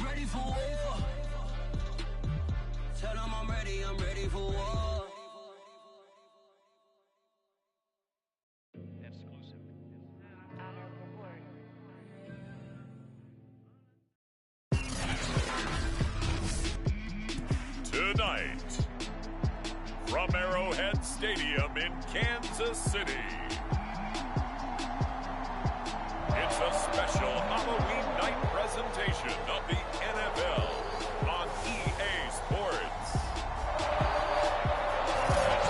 ready for war. Tell them I'm ready for war. Tonight, from Arrowhead Stadium in Kansas City, it's a special Halloween night presentation of the NFL on EA Sports.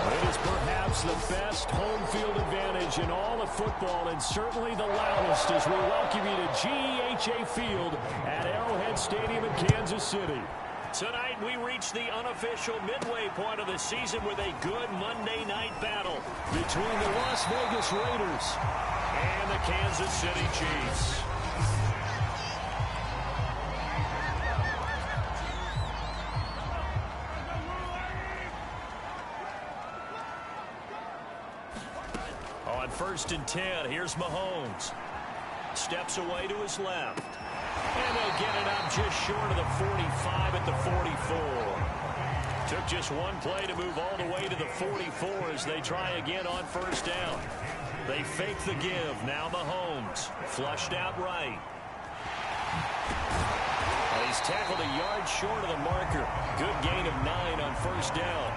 It is perhaps the best home field advantage in all of football, and certainly the loudest, as we welcome you to GEHA Field at Arrowhead Stadium in Kansas City. Tonight, we reach the unofficial midway point of the season with a good Monday night battle between the Las Vegas Raiders and the Kansas City Chiefs. On 1st and 10, here's Mahomes. Steps away to his left. And they'll get it up just short of the 45 at the 44. Took just one play to move all the way to the 44 as they try again on 1st down. They fake the give. Now Mahomes. Flushed out right. And he's tackled a yard short of the marker. Good gain of 9 on 1st down.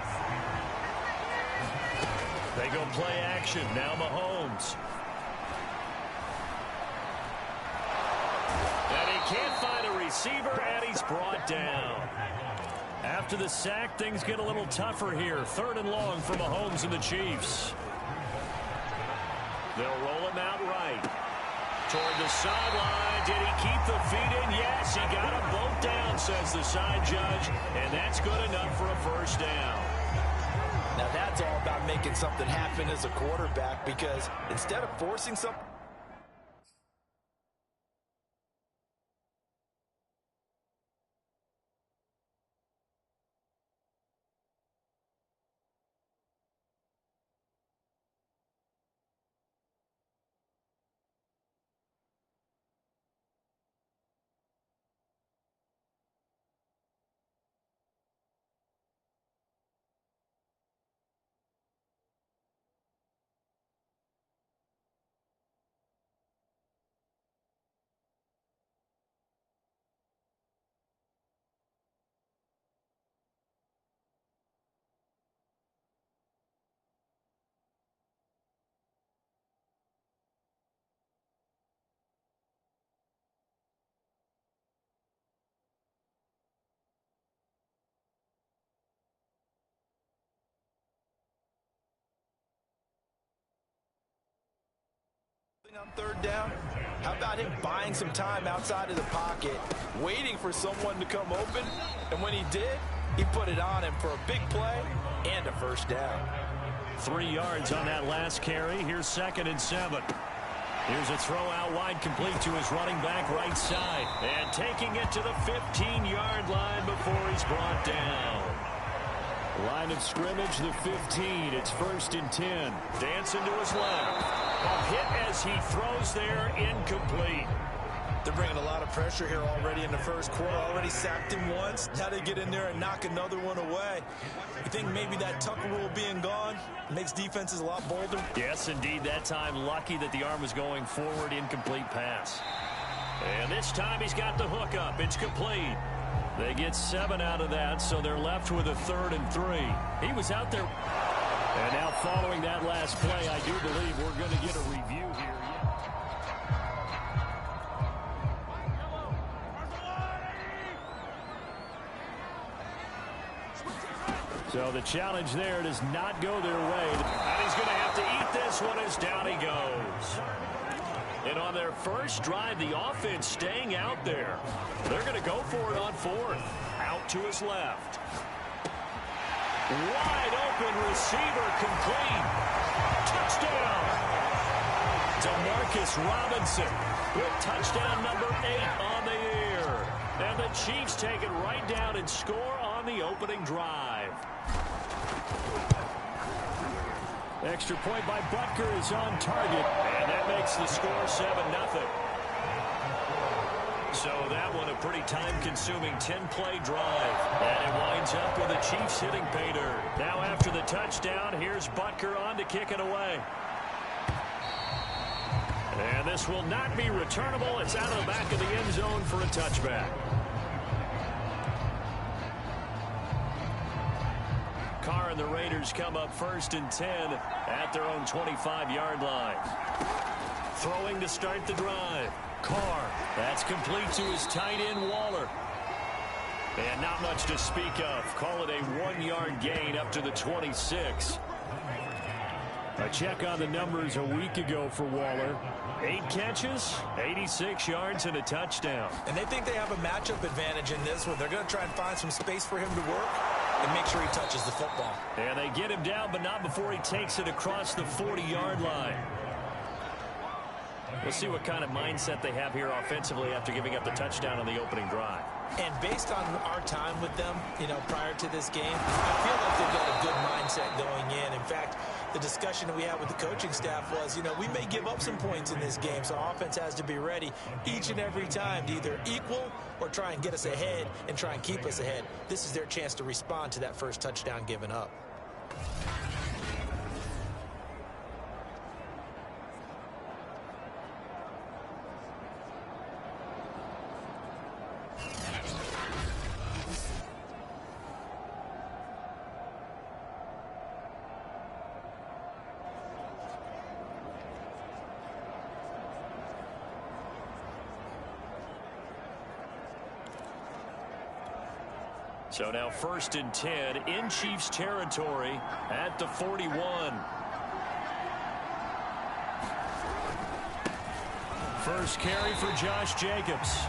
They go play action. Now Mahomes. And he can't find a receiver, and he's brought down. After the sack, things get a little tougher here. 3rd and long for Mahomes and the Chiefs. They'll roll him out right. Toward the sideline. Did he keep the feet in? Yes, he got them both down, says the side judge. And that's good enough for a 1st down. Now that's all about making something happen as a quarterback, because instead of forcing something, on 3rd down, how about him buying some time outside of the pocket, waiting for someone to come open, and when he did, he put it on him for a big play and a 1st down. 3 yards on that last carry. Here's 2nd and 7. Here's a throw out wide, complete to his running back right side, and taking it to the 15-yard line before he's brought down. Line of scrimmage, the 15. It's 1st and 10. Dancing to his left. A hit as he throws there, incomplete. They're bringing a lot of pressure here already in the 1st quarter. Already sacked him once. Now they get in there and knock another one away. You think maybe that Tucker rule being gone makes defenses a lot bolder? Yes, indeed. That time, lucky that the arm was going forward. Incomplete pass. And this time he's got the hook up. It's complete. They get 7 out of that, so they're left with a 3rd and 3. He was out there. And now following that last play, I do believe we're going to get a review here. So the challenge there does not go their way. And he's going to have to eat this one as down he goes. And on their first drive, the offense staying out there. They're going to go for it on 4th. Out to his left. Wide open receiver, complete. Touchdown. Demarcus Robinson with touchdown number 8 on the year. And the Chiefs take it right down and score on the opening drive. Extra point by Butker is on target, and that makes the score 7-0. So that one a pretty time-consuming 10-play drive. And it winds up with the Chiefs hitting pay dirt. Now after the touchdown, here's Butker on to kick it away. And this will not be returnable. It's out of the back of the end zone for a touchback. Carr and the Raiders come up 1st and 10 at their own 25-yard line. Throwing to start the drive. Carr. That's complete to his tight end, Waller. And not much to speak of. Call it a 1-yard gain up to the 26. A check on the numbers a week ago for Waller. 8 catches, 86 yards, and a touchdown. And they think they have a matchup advantage in this one. They're going to try and find some space for him to work and make sure he touches the football. And they get him down, but not before he takes it across the 40-yard line. We'll see what kind of mindset they have here offensively after giving up the touchdown on the opening drive. And based on our time with them, prior to this game, I feel like they've got a good mindset going in. In fact, the discussion that we had with the coaching staff was, we may give up some points in this game, so our offense has to be ready each and every time to either equal or try and get us ahead and try and keep us ahead. This is their chance to respond to that first touchdown given up. So now 1st and 10 in Chiefs territory at the 41. First carry for Josh Jacobs.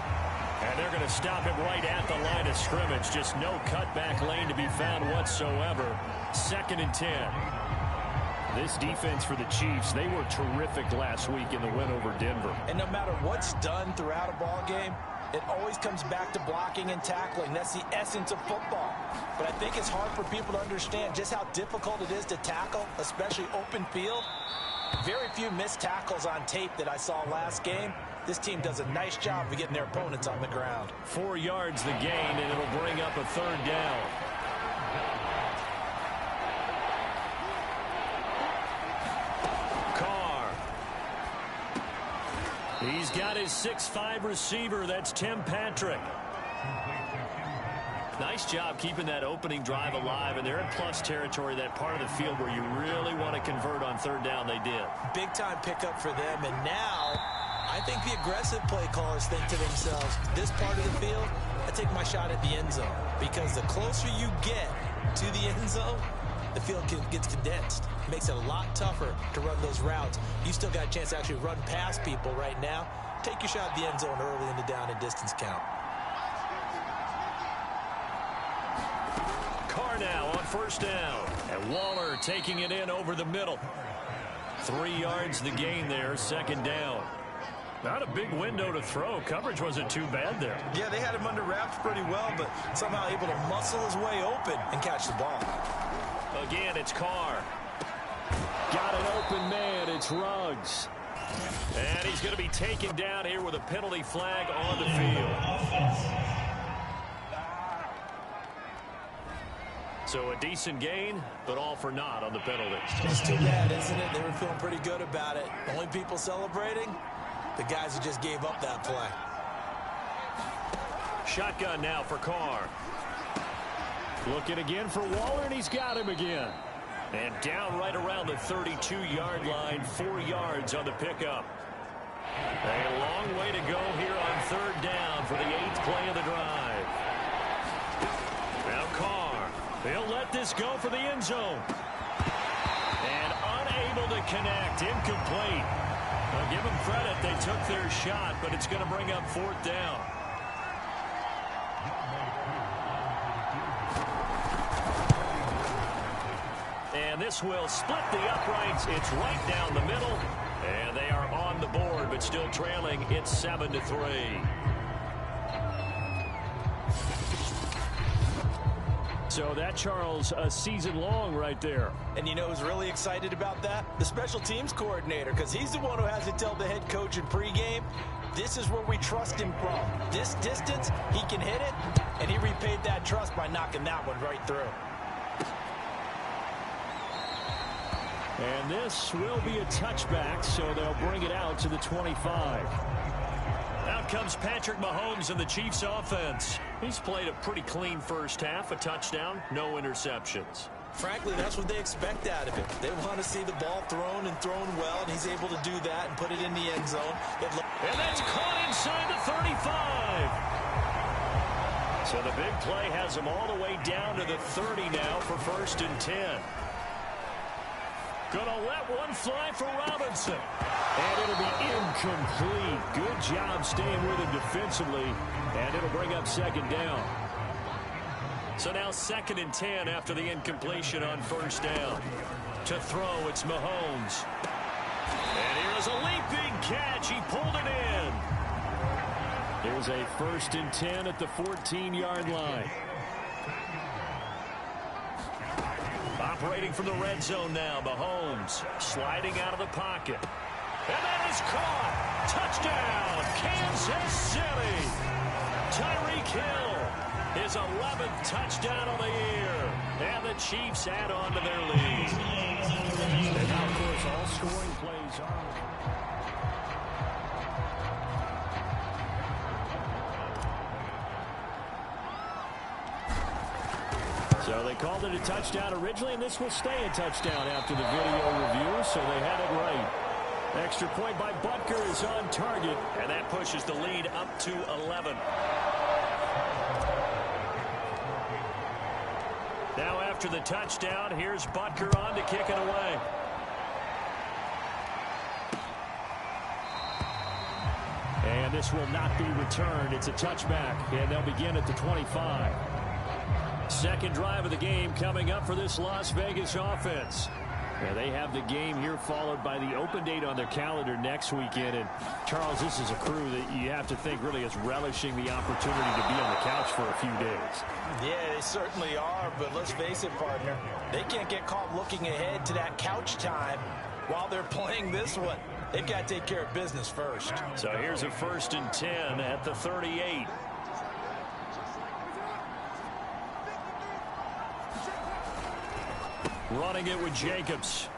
And they're going to stop him right at the line of scrimmage. Just no cutback lane to be found whatsoever. 2nd and 10. This defense for the Chiefs, they were terrific last week in the win over Denver. And no matter what's done throughout a ball game, it always comes back to blocking and tackling. That's the essence of football. But I think it's hard for people to understand just how difficult it is to tackle, especially open field. Very few missed tackles on tape that I saw last game. This team does a nice job of getting their opponents on the ground. 4 yards the gain, and it'll bring up a 3rd down. He's got his 6'5" receiver. That's Tim Patrick. Nice job keeping that opening drive alive, and they're in plus territory, that part of the field where you really want to convert on 3rd down. They did. Big-time pickup for them, and now I think the aggressive play callers think to themselves, this part of the field, I take my shot at the end zone, because the closer you get to the end zone, the field gets condensed. It makes it a lot tougher to run those routes. You still got a chance to actually run past people right now. Take your shot at the end zone early in the down and distance count. Carr now on 1st down. And Waller taking it in over the middle. 3 yards the gain there, 2nd down. Not a big window to throw. Coverage wasn't too bad there. Yeah, they had him under wraps pretty well, but somehow able to muscle his way open and catch the ball. Again, it's Carr. Got an open man. It's Ruggs. And he's going to be taken down here with a penalty flag on the field. So a decent gain, but all for naught on the penalty. It's too bad, isn't it? They were feeling pretty good about it. The only people celebrating, the guys who just gave up that play. Shotgun now for Carr. Looking again for Waller, and he's got him again. And down right around the 32-yard line, 4 yards on the pickup. A long way to go here on 3rd down for the 8th play of the drive. Now Carr, he'll let this go for the end zone. And unable to connect, incomplete. I'll give them credit, they took their shot, but it's going to bring up 4th down. And this will split the uprights. It's right down the middle. And they are on the board, but still trailing. It's 7-3. So that, Charles, a season long right there. And you know who's really excited about that? The special teams coordinator, because he's the one who has to tell the head coach in pregame, this is where we trust him from. This distance, he can hit it, and he repaid that trust by knocking that one right through. And this will be a touchback, so they'll bring it out to the 25. Out comes Patrick Mahomes in the Chiefs offense. He's played a pretty clean first half, a touchdown, no interceptions. Frankly, that's what they expect out of him. They want to see the ball thrown and thrown well, and he's able to do that and put it in the end zone. And that's caught inside the 35. So the big play has him all the way down to the 30 now for 1st and 10. Gonna let one fly for Robinson. And it'll be incomplete. Good job staying with him defensively. And it'll bring up 2nd down. So now 2nd and 10 after the incompletion on 1st down. To throw, it's Mahomes. And here's a leaping catch. He pulled it in. Here's a 1st and 10 at the 14-yard line. Operating from the red zone now, Mahomes sliding out of the pocket. And that is caught. Touchdown, Kansas City. Tyreek Hill, his 11th touchdown of the year. And the Chiefs add on to their lead. And now, of course, all scoring plays are. So they called it a touchdown originally, and this will stay a touchdown after the video review, so they had it right. Extra point by Butker is on target, and that pushes the lead up to 11. Now after the touchdown, here's Butker on to kick it away. And this will not be returned. It's a touchback, and they'll begin at the 25. Second drive of the game coming up for this Las Vegas offense. And they have the game here followed by the open date on their calendar next weekend. And, Charles, this is a crew that you have to think really is relishing the opportunity to be on the couch for a few days. Yeah, they certainly are, but let's face it, partner. They can't get caught looking ahead to that couch time while they're playing this one. They've got to take care of business first. So here's a 1st and 10 at the 38. Running it with Jacobs.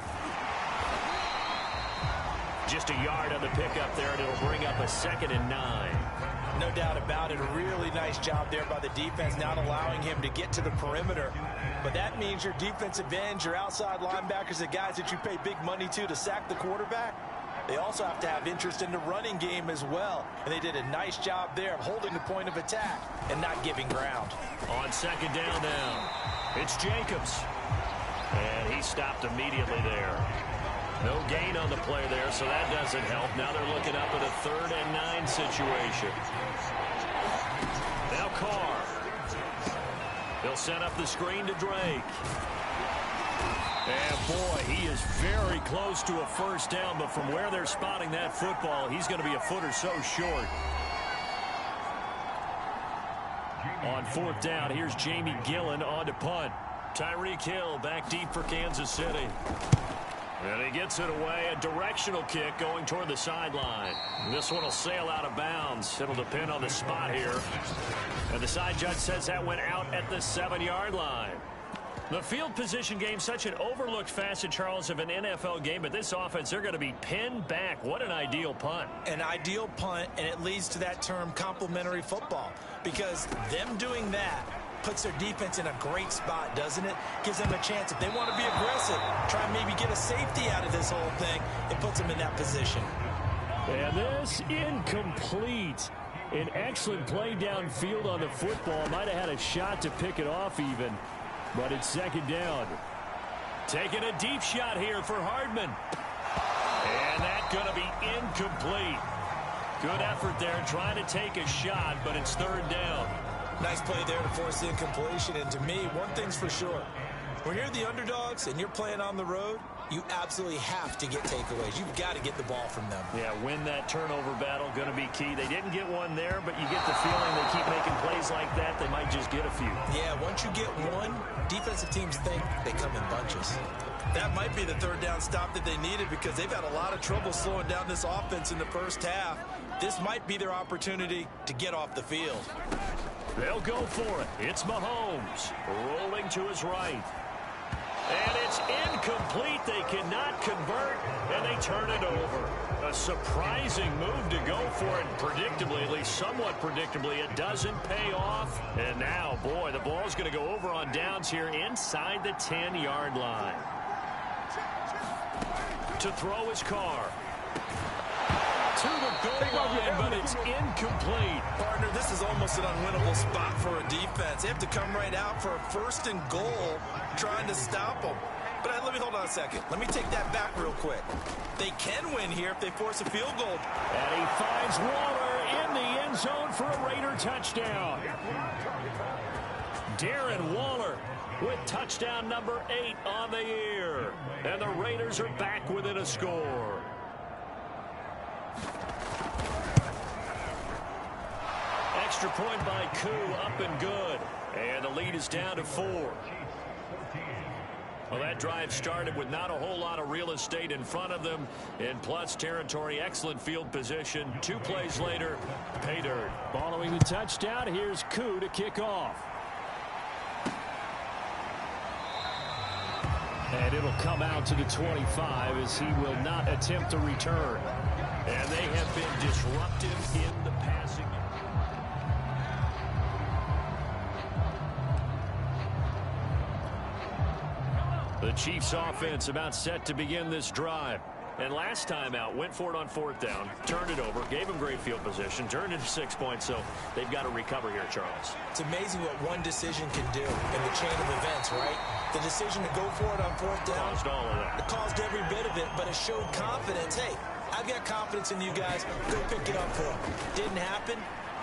Just a yard on the pickup there, and it'll bring up a 2nd and 9. No doubt about it. A really nice job there by the defense, not allowing him to get to the perimeter. But that means your defensive ends, your outside linebackers, the guys that you pay big money to sack the quarterback, they also have to have interest in the running game as well. And they did a nice job there of holding the point of attack and not giving ground. On 2nd down now, it's Jacobs. And he stopped immediately there. No gain on the play there, so that doesn't help. Now they're looking up at a 3rd and 9 situation. Now Carr. They'll set up the screen to Drake. And boy, he is very close to a 1st down, but from where they're spotting that football, he's going to be a foot or so short. On 4th down, here's Jamie Gillen on to punt. Tyreek Hill back deep for Kansas City. And he gets it away. A directional kick going toward the sideline. This one will sail out of bounds. It'll depend on the spot here. And the side judge says that went out at the 7-yard line. The field position game, such an overlooked facet, Charles, of an NFL game. But this offense, they're going to be pinned back. What an ideal punt. An ideal punt, and it leads to that term complementary football. Because them doing that puts their defense in a great spot, doesn't it? Gives them a chance. If they want to be aggressive, try and maybe get a safety out of this whole thing, it puts them in that position. And this incomplete. An excellent play downfield on the football. Might have had a shot to pick it off even. But it's 2nd down. Taking a deep shot here for Hardman. And that's going to be incomplete. Good effort there trying to take a shot, but it's 3rd down. Nice play there to force the incompletion. And to me, one thing's for sure. When you're the underdogs and you're playing on the road, you absolutely have to get takeaways. You've got to get the ball from them. Yeah, win that turnover battle, going to be key. They didn't get one there, but you get the feeling they keep making plays like that, they might just get a few. Yeah, once you get one, defensive teams think they come in bunches. That might be the 3rd down stop that they needed because they've had a lot of trouble slowing down this offense in the first half. this might be their opportunity to get off the field. They'll go for it. It's Mahomes rolling to his right. And it's incomplete. They cannot convert, and they turn it over. A surprising move to go for it. Predictably, at least somewhat predictably, it doesn't pay off. And now, boy, the ball's going to go over on downs here inside the 10-yard line. To throw his car. To the goal line, but it's incomplete. Partner, this is almost an unwinnable spot for a defense. They have to come right out for a 1st and goal trying to stop them. But let me hold on a second. Let me take that back real quick. They can win here if they force a field goal. And he finds Waller in the end zone for a Raider touchdown. Darren Waller with touchdown number 8 on the year. And the Raiders are back within a score. Extra point by Koo, up and good. And the lead is down to 4. Well, that drive started with not a whole lot of real estate in front of them. In plus territory, excellent field position. 2 plays later, pay dirt. Following the touchdown, here's Koo to kick off. And it'll come out to the 25 as he will not attempt to return. And they have been disruptive in the passing. The Chiefs offense about set to begin this drive. And last time out, went for it on 4th down, turned it over, gave him great field position, turned it to 6 points, so they've got to recover here, Charles. It's amazing what one decision can do in the chain of events, right? The decision to go for it on 4th down. Caused all of that. It caused every bit of it, but it showed confidence. Hey, I've got confidence in you guys. Go pick it up for them. Didn't happen.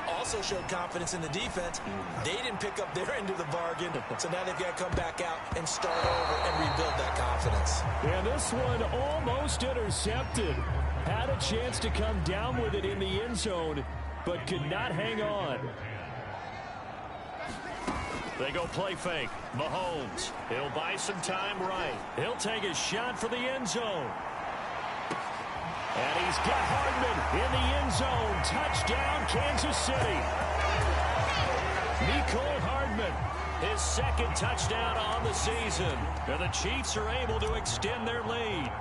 Also showed confidence in the defense. They didn't pick up their end of the bargain, so now they've got to come back out and start over and rebuild that confidence. And this one almost intercepted. Had a chance to come down with it in the end zone, but could not hang on. They go play fake. Mahomes. He'll buy some time right. He'll take a shot for the end zone. And he's got Hardman in the end zone. Touchdown, Kansas City. Mecole Hardman, his 2nd touchdown on the season. And the Chiefs are able to extend their lead.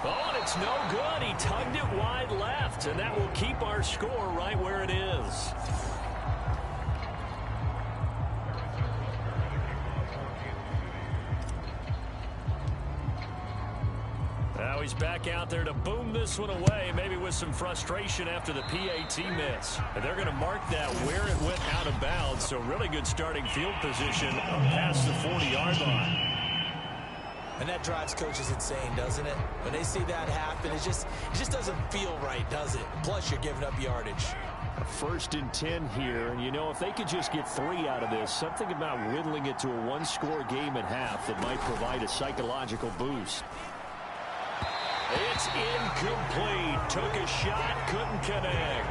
Oh, and it's no good. He tugged it wide left, and that will keep our score right where it is. Now he's back out there to boom this one away, maybe with some frustration after the PAT miss. And they're going to mark that where it went out of bounds, so really good starting field position past the 40-yard line. And that drives coaches insane, doesn't it? When they see that happen, it just doesn't feel right, does it? Plus, you're giving up yardage. A 1st and 10 here, and you know, if they could just get 3 out of this, something about whittling it to a 1-score game at half that might provide a psychological boost. It's incomplete. Took a shot, couldn't connect.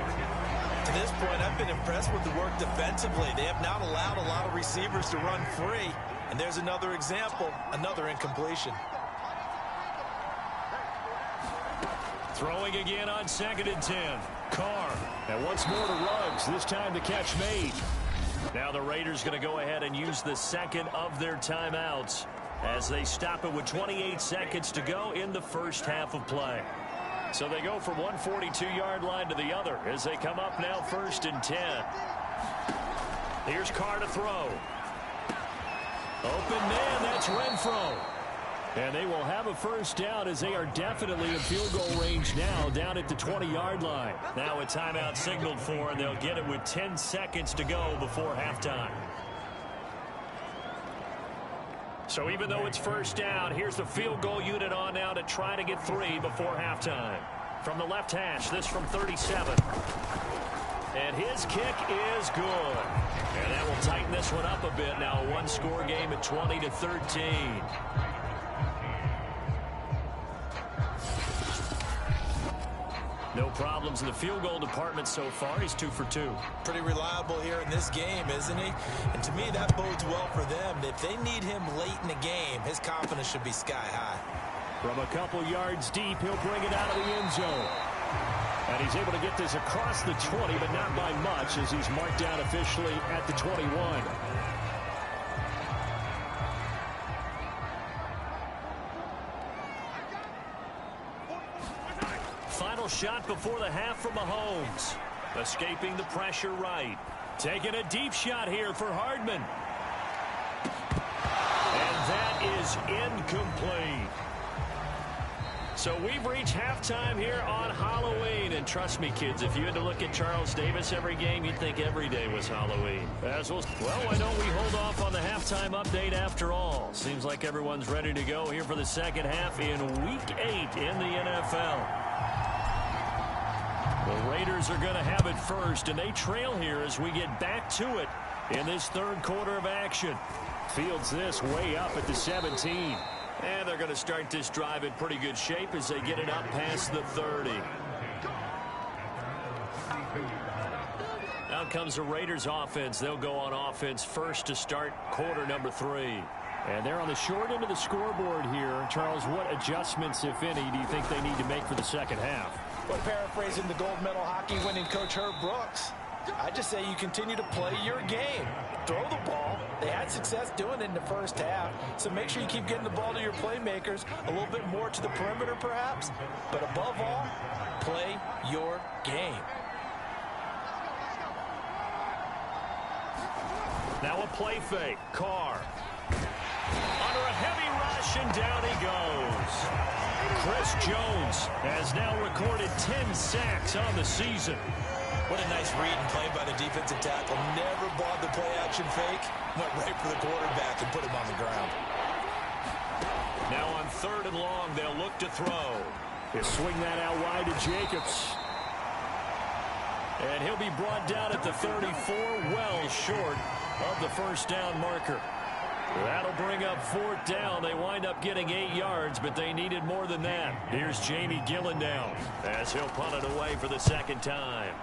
To this point, I've been impressed with the work defensively. They have not allowed a lot of receivers to run free. And there's another example, another incompletion. Throwing again on 2nd and 10. Carr. And once more to Ruggs. This time the catch made. Now the Raiders going to go ahead and use the 2nd of their timeouts as they stop it with 28 seconds to go in the first half of play. So they go from one 42-yard line to the other as they come up now 1st and 10. Here's Carr to throw. Open man, that's Renfro. And they will have a 1st down as they are definitely in field goal range now, down at the 20-yard line. Now a timeout signaled for, and they'll get it with 10 seconds to go before halftime. So even though it's 1st down, here's the field goal unit on now to try to get 3 before halftime. From the left hash, this from 37. And his kick is good. And that will tighten this one up a bit. Now a 1-score game at 20-13. No problems in the field goal department so far. He's 2 for 2. Pretty reliable here in this game, isn't he? And to me, that bodes well for them. If they need him late in the game, his confidence should be sky high. From a couple yards deep, he'll bring it out of the end zone. And he's able to get this across the 20, but not by much, as he's marked down officially at the 21. Final shot before the half from Mahomes. Escaping the pressure right. Taking a deep shot here for Hardman. And that is incomplete. So we've reached halftime here on Halloween. And trust me, kids, if you had to look at Charles Davis every game, you'd think every day was Halloween. Well, why don't we hold off on the halftime update after all? Seems like everyone's ready to go here for the second half in Week 8 in the NFL. The Raiders are going to have it first, and they trail here as we get back to it in this third quarter of action. Fields this way up at the 17. And they're going to start this drive in pretty good shape as they get it up past the 30. Now comes the Raiders offense. They'll go on offense first to start quarter number 3. And they're on the short end of the scoreboard here. Charles, what adjustments, if any, do you think they need to make for the second half? Well, paraphrasing the gold medal hockey winning coach Herb Brooks, I just say you continue to play your game. Throw the ball. They had success doing it in the first half, so make sure you keep getting the ball to your playmakers, a little bit more to the perimeter perhaps, but above all, play your game. Now a play fake. Carr. Under a heavy rush, and down he goes. Chris Jones has now recorded 10 sacks on the season. What a nice read and play by the defensive tackle. Never bought the play-action fake. Went right for the quarterback and put him on the ground. Now on 3rd and long, they'll look to throw. He'll swing that out wide to Jacobs. And he'll be brought down at the 34, well short of the first down marker. That'll bring up 4th down. They wind up getting 8 yards, but they needed more than that. Here's Jamie Gillen now as he'll punt it away for the second time.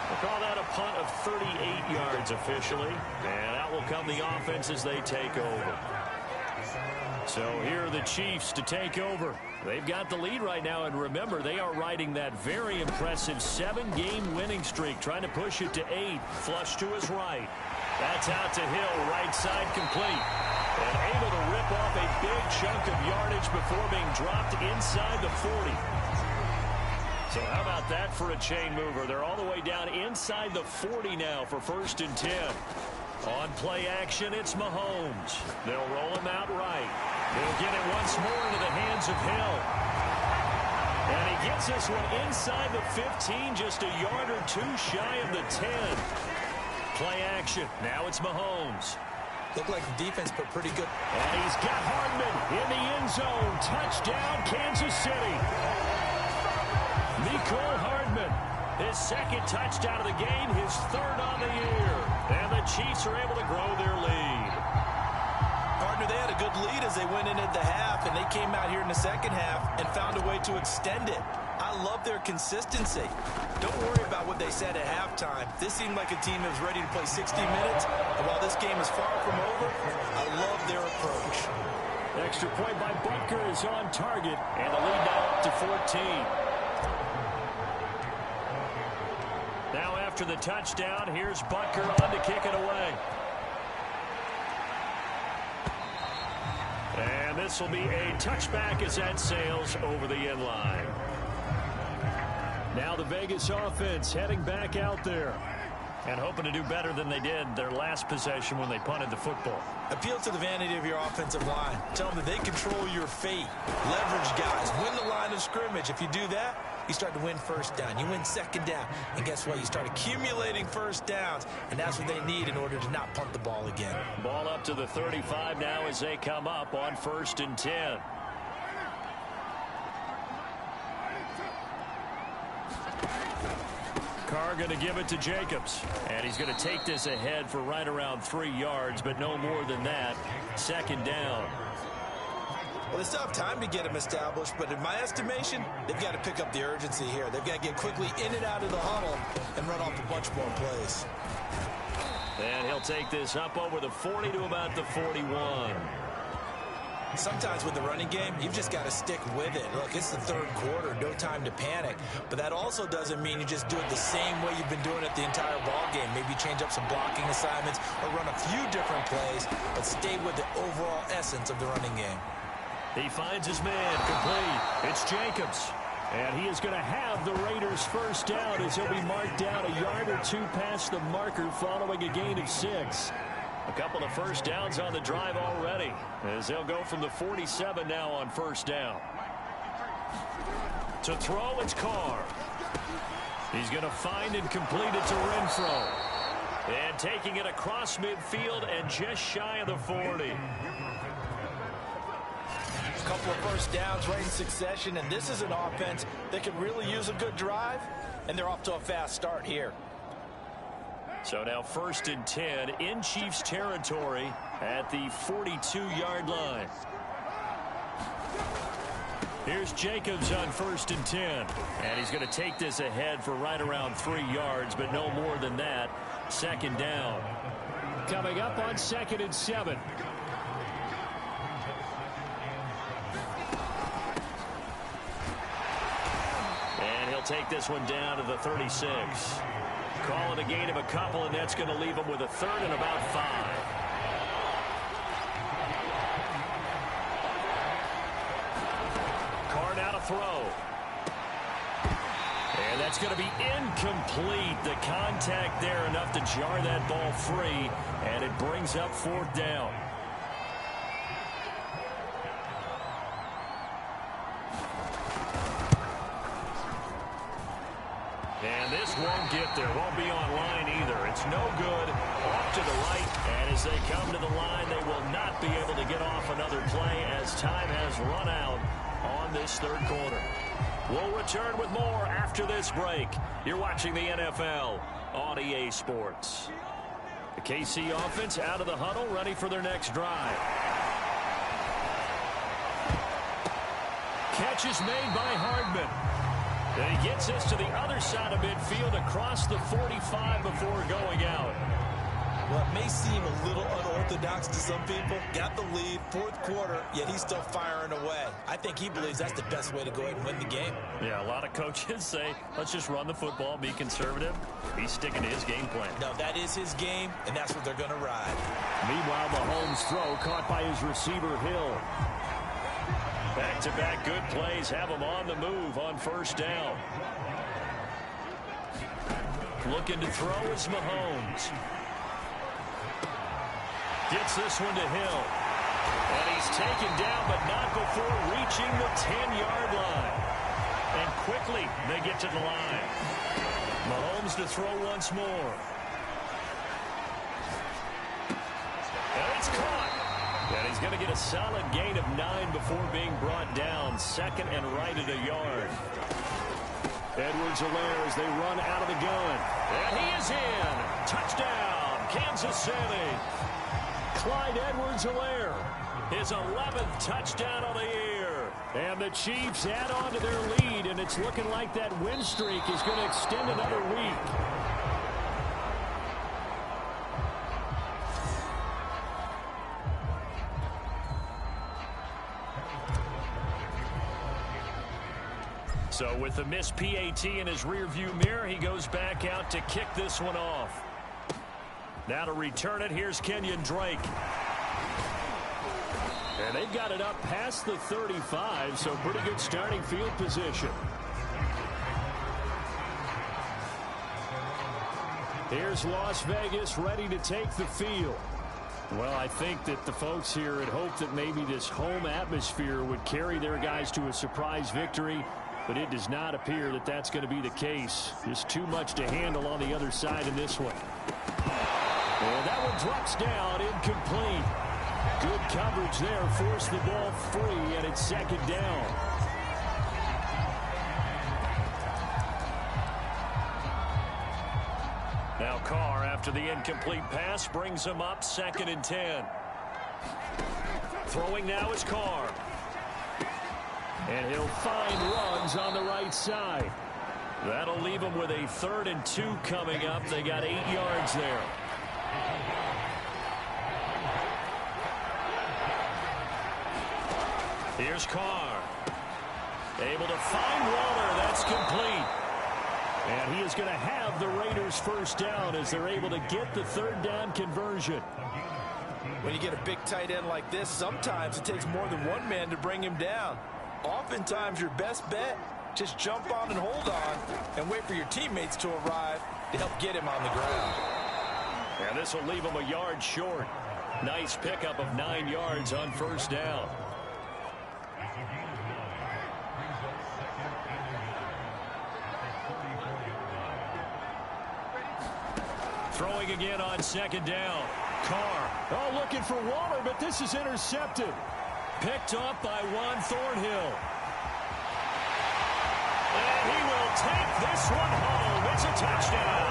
We'll call that a punt of 38 yards officially. And out will come the offense as they take over. So here are the Chiefs to take over. They've got the lead right now, and remember, they are riding that very impressive 7-game winning streak, trying to push it to 8. Flush to his right. That's out to Hill, right side complete. And able to rip off a big chunk of yardage before being dropped inside the 40. So how about that for a chain mover? They're all the way down inside the 40 now for 1st and 10. On play action, it's Mahomes. They'll roll him out right. He'll get it once more into the hands of Hill. And he gets this one inside the 15, just a yard or 2 shy of the 10. Play action. Now it's Mahomes. Looked like the defense put pretty good. And he's got Hardman in the end zone. Touchdown, Kansas City. Nicole Hardman, his 2nd touchdown of the game, his 3rd on the year. And the Chiefs are able to grow their lead. Partner, they had a good lead as they went in at the half, and they came out here in the second half and found a way to extend it. I love their consistency. Don't worry about what they said at halftime. This seemed like a team that was ready to play 60 minutes, and while this game is far from over, I love their approach. Extra point by Butker is on target, and the lead now up to 14. Now after the touchdown, here's Butker on to kick it away. And this will be a touchback as that sails over the end line. Now the Vegas offense heading back out there and hoping to do better than they did their last possession when they punted the football. Appeal to the vanity of your offensive line. Tell them that they control your fate. Leverage guys. Win the line of scrimmage. If you do that, you start to win 1st down. You win 2nd down. And guess what? You start accumulating 1st downs. And that's what they need in order to not punt the ball again. Ball up to the 35 now as they come up on 1st and 10. Carr going to give it to Jacobs. And he's going to take this ahead for right around 3 yards, but no more than that. 2nd down. Well, they still have time to get him established, but in my estimation, they've got to pick up the urgency here. They've got to get quickly in and out of the huddle and run off a bunch more plays. And he'll take this up over the 40 to about the 41. Sometimes with the running game, you've just got to stick with it. Look, it's the third quarter, no time to panic. But that also doesn't mean you just do it the same way you've been doing it the entire ball game. Maybe change up some blocking assignments or run a few different plays, but stay with the overall essence of the running game. He finds his man complete. It's Jacobs. And he is going to have the Raiders first down as he'll be marked down a yard or two past the marker following a gain of 6. A couple of first downs on the drive already as they'll go from the 47 now on first down. To throw, it's Carr. He's going to find and complete it to Renfro. And taking it across midfield and just shy of the 40. A couple of first downs right in succession, and this is an offense that could really use a good drive, and they're off to a fast start here. So now 1st and 10 in Chiefs territory at the 42-yard line. Here's Jacobs on 1st and 10. And he's going to take this ahead for right around 3 yards, but no more than that. 2nd down. Coming up on 2nd and 7. And he'll take this one down to the 36. Call it a gain of a couple, and that's going to leave him with a 3rd and about 5. Carr now to throw. And that's going to be incomplete. The contact there enough to jar that ball free, and it brings up 4th down. And this won't get there. Won't be online either. It's no good. Off to the right. And as they come to the line, they will not be able to get off another play as time has run out on this 3rd quarter. We'll return with more after this break. You're watching the NFL on EA Sports. The KC offense out of the huddle, ready for their next drive. Catch is made by Hardman. And he gets this to the other side of midfield across the 45 before going out. Well, it may seem a little unorthodox to some people. Got the lead, 4th quarter, yet he's still firing away. I think he believes that's the best way to go ahead and win the game. Yeah, a lot of coaches say, let's just run the football, be conservative. He's sticking to his game plan. No, that is his game, and that's what they're going to ride. Meanwhile, Mahomes' throw caught by his receiver, Hill. Back-to-back good plays have him on the move on 1st down. Looking to throw is Mahomes. Gets this one to Hill. And he's taken down, but not before reaching the 10-yard line. And quickly, they get to the line. Mahomes to throw once more. And it's caught. And he's going to get a solid gain of 9 before being brought down. 2nd and right at a yard. Edwards-Helaire as they run out of the gun. And he is in. Touchdown, Kansas City. Clyde Edwards-Helaire, his 11th touchdown of the year. And the Chiefs add on to their lead, and it's looking like that win streak is going to extend another week. So with the missed PAT in his rearview mirror, he goes back out to kick this one off. Now to return it, here's Kenyon Drake. And they've got it up past the 35, so pretty good starting field position. Here's Las Vegas ready to take the field. Well, I think that the folks here had hoped that maybe this home atmosphere would carry their guys to a surprise victory, but it does not appear that that's going to be the case. Just too much to handle on the other side in this one. And that one drops down, incomplete. Good coverage there, forced the ball free, and it's 2nd down. Now Carr, after the incomplete pass, brings him up 2nd and 10. Throwing now is Carr. And he'll find runs on the right side. That'll leave him with a 3rd and 2 coming up. They got 8 yards there. Here's Carr. Able to find Waller. That's complete. And he is going to have the Raiders first down as they're able to get the third down conversion. When you get a big tight end like this, sometimes it takes more than one man to bring him down. Oftentimes, your best bet, just jump on and hold on and wait for your teammates to arrive to help get him on the ground. And this will leave him a yard short. Nice pickup of 9 yards on first down. Throwing again on second down. Carr. Oh, looking for Waller, but this is intercepted. Picked off by Juan Thornhill. And he will take this one home. It's a touchdown.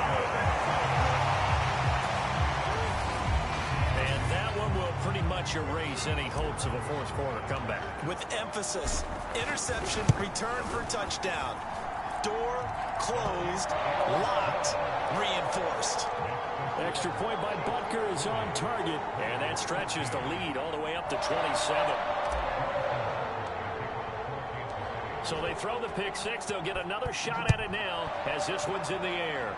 And that one will pretty much erase any hopes of a fourth quarter comeback. With emphasis, interception, return for touchdown. Door closed, locked, reinforced. Extra point by Butker is on target, and that stretches the lead all the way up to 27. So they throw the pick six. They'll get another shot at it now as this one's in the air.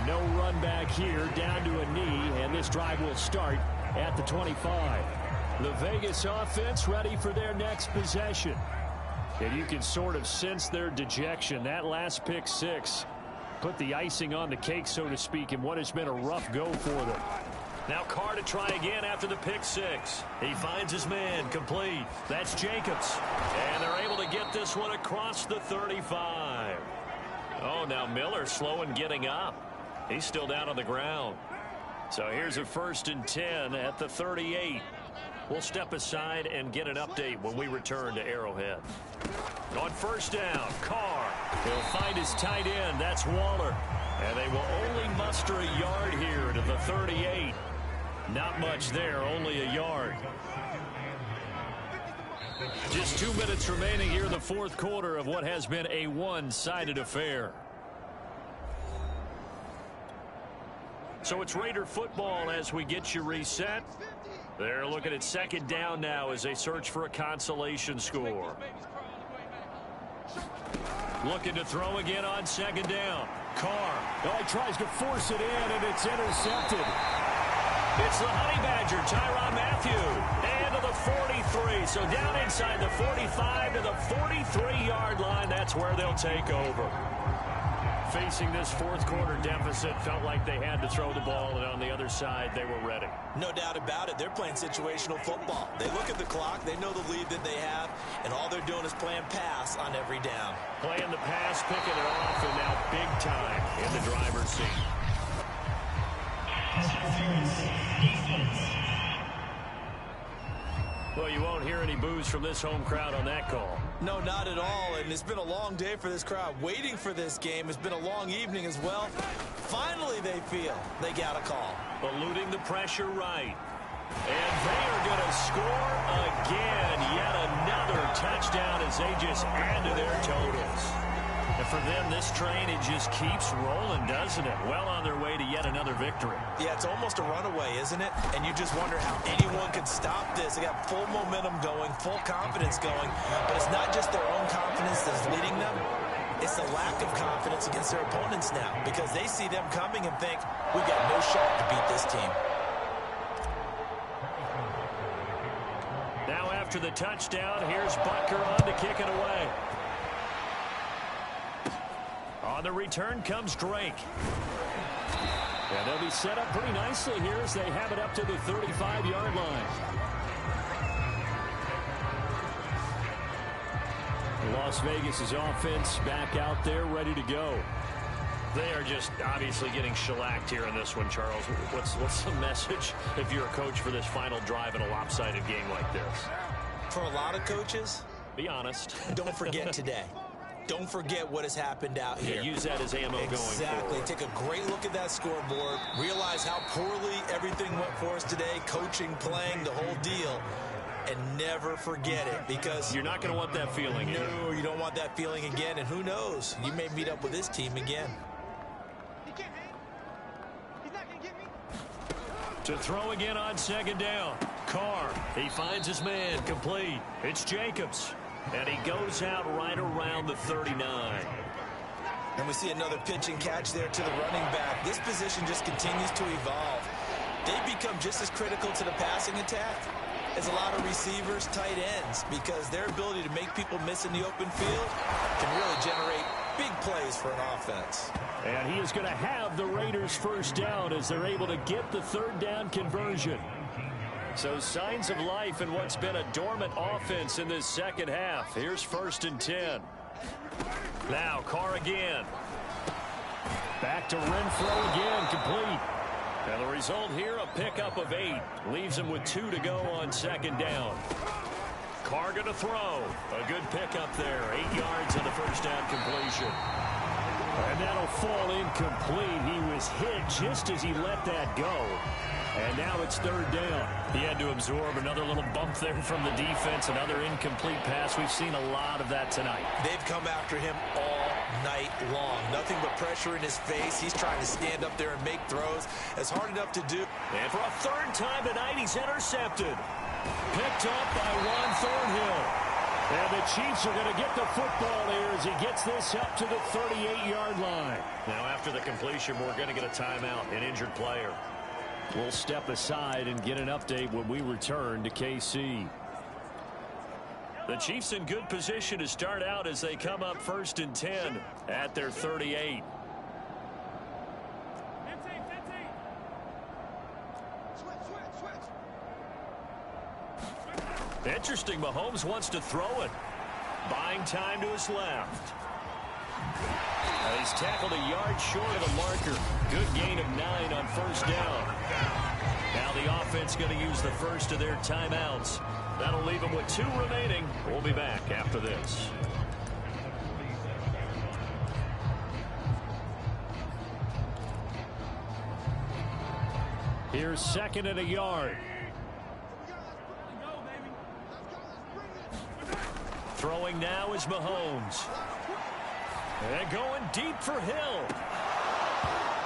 No run back here, down to a knee, and this drive will start at the 25. The Vegas offense ready for their next possession. And you can sort of sense their dejection. That last pick six put the icing on the cake, so to speak, in what has been a rough go for them. Now Carr to try again after the pick six. He finds his man, complete. That's Jacobs. And they're able to get this one across the 35. Oh, now Miller slow in getting up. He's still down on the ground. So here's a 1st and 10 at the 38. We'll step aside and get an update when we return to Arrowhead. On first down, Carr. He'll find his tight end. That's Waller. And they will only muster a yard here to the 38. Not much there, only a yard. Just 2 minutes remaining here in the fourth quarter of what has been a one-sided affair. So it's Raider football as we get you reset. They're looking at second down now as they search for a consolation score. Looking to throw again on second down. Carr. Oh, he tries to force it in, and it's intercepted. It's the Honey Badger, Tyrann Mathieu. And to the 43. So down inside the 45 to the 43-yard line. That's where they'll take over. Facing this fourth quarter deficit, felt like they had to throw the ball, and on the other side, they were ready. No doubt about it. They're playing situational football. They look at the clock, they know the lead that they have, and all they're doing is playing pass on every down. Playing the pass, picking it off, and now big time in the driver's seat. Well, you won't hear any boos from this home crowd on that call. No, not at all, and it's been a long day for this crowd. Waiting for this game. It's been a long evening as well. Finally, they feel they got a call. Eluding the pressure right. And they are going to score again. Yet another touchdown as they just add to their totals. And for them, this train, it just keeps rolling, doesn't it? Well on their way to yet another victory. Yeah, it's almost a runaway, isn't it? And you just wonder how anyone could stop this. They got full momentum going, full confidence going. But it's not just their own confidence that's leading them. It's the lack of confidence against their opponents now, because they see them coming and think, we got no shot to beat this team. Now after the touchdown, here's Butker on to kick it away. On the return comes Drake. And they'll be set up pretty nicely here as they have it up to the 35-yard line. Las Vegas' offense back out there, ready to go. They are just obviously getting shellacked here in this one, Charles. What's the message if you're a coach for this final drive in a lopsided game like this? For a lot of coaches, be honest. Don't forget today. Don't forget what has happened out here. Yeah, use that as ammo going forward. Exactly. Take a great look at that scoreboard. Realize how poorly everything went for us today. Coaching, playing, the whole deal. And never forget it, because you're not going to want that feeling again. No, you don't want that feeling again. And who knows? You may meet up with this team again. To throw again on second down. Carr, he finds his man, complete. It's Jacobs, and he goes out right around the 39. And we see another pitch and catch there to the running back. This position just continues to evolve. They become just as critical to the passing attack as a lot of receivers, tight ends, because their ability to make people miss in the open field can really generate big plays for an offense. And he is going to have the Raiders first down as they're able to get the third down conversion. So signs of life in what's been a dormant offense in this second half. Here's 1st and 10. Now Carr again. Back to Renfro again, complete. And the result here, a pickup of 8. Leaves him with 2 to go on second down. Carr going to throw. A good pickup there. 8 yards on the first down completion. And that'll fall incomplete. He was hit just as he let that go. And now it's third down. He had to absorb another little bump there from the defense. Another incomplete pass. We've seen a lot of that tonight. They've come after him all night long. Nothing but pressure in his face. He's trying to stand up there and make throws. It's hard enough to do. And for a third time tonight, he's intercepted. Picked up by Juan Thornhill. And the Chiefs are going to get the football here as he gets this up to the 38-yard line. Now after the completion, we're going to get a timeout, an injured player. We'll step aside and get an update when we return to KC. The Chiefs in good position to start out as they come up 1st and 10 at their 38. Interesting, Mahomes wants to throw it. Buying time to his left. He's tackled a yard short of the marker. Good gain of 9 on first down. Now the offense going to use the first of their timeouts. That'll leave them with 2 remaining. We'll be back after this. Here's 2nd and a yard. Throwing now is Mahomes. And going deep for Hill.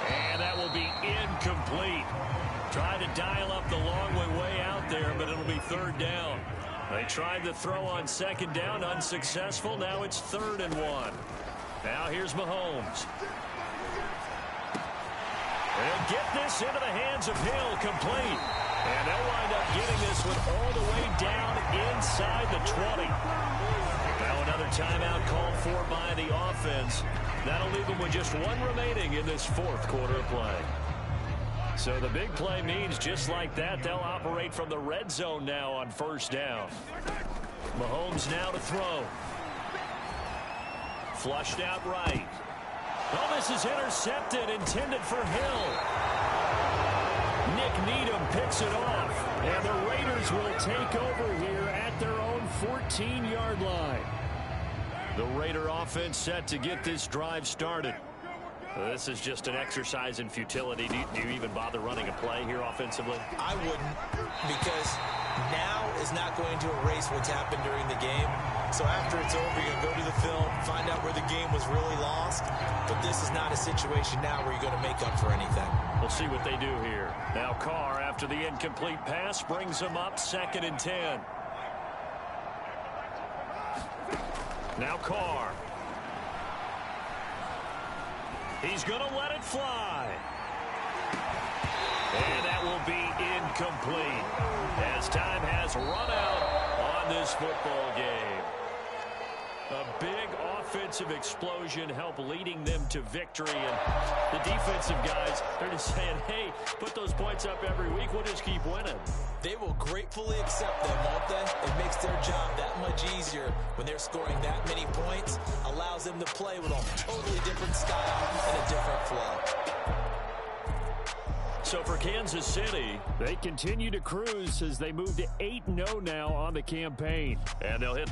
And that will be incomplete. Tried to dial up the long way out there, but it'll be third down. They tried to throw on second down, unsuccessful. Now it's 3rd and 1. Now here's Mahomes. And get this into the hands of Hill, complete. And they'll wind up getting this one all the way down inside the 20. Now another timeout called for by the offense. That'll leave them with just 1 remaining in this 4th quarter of play. So the big play means just like that, they'll operate from the red zone now on first down. Mahomes now to throw. Flushed out right. Oh, this is intercepted, intended for Hill. Nick Needham picks it off. And the Raiders will take over here at their own 14-yard line. The Raider offense set to get this drive started. This is just an exercise in futility. Do you even bother running a play here offensively? I wouldn't, because now is not going to erase what's happened during the game. So after it's over, you're going to go to the film, find out where the game was really lost. But this is not a situation now where you're going to make up for anything. We'll see what they do here. Now Carr, after the incomplete pass, brings him up 2nd and 10. Now Carr. He's going to let it fly. And that will be incomplete as time has run out on this football game. A big offensive explosion helped leading them to victory. And the defensive guys, they're just saying, hey, put those points up every week. We'll just keep winning. They will gratefully accept them, won't they? It makes their job that much easier when they're scoring that many points. Allows them to play with a totally different style and a different flow. So for Kansas City, they continue to cruise as they move to 8-0 now on the campaign. And they'll hit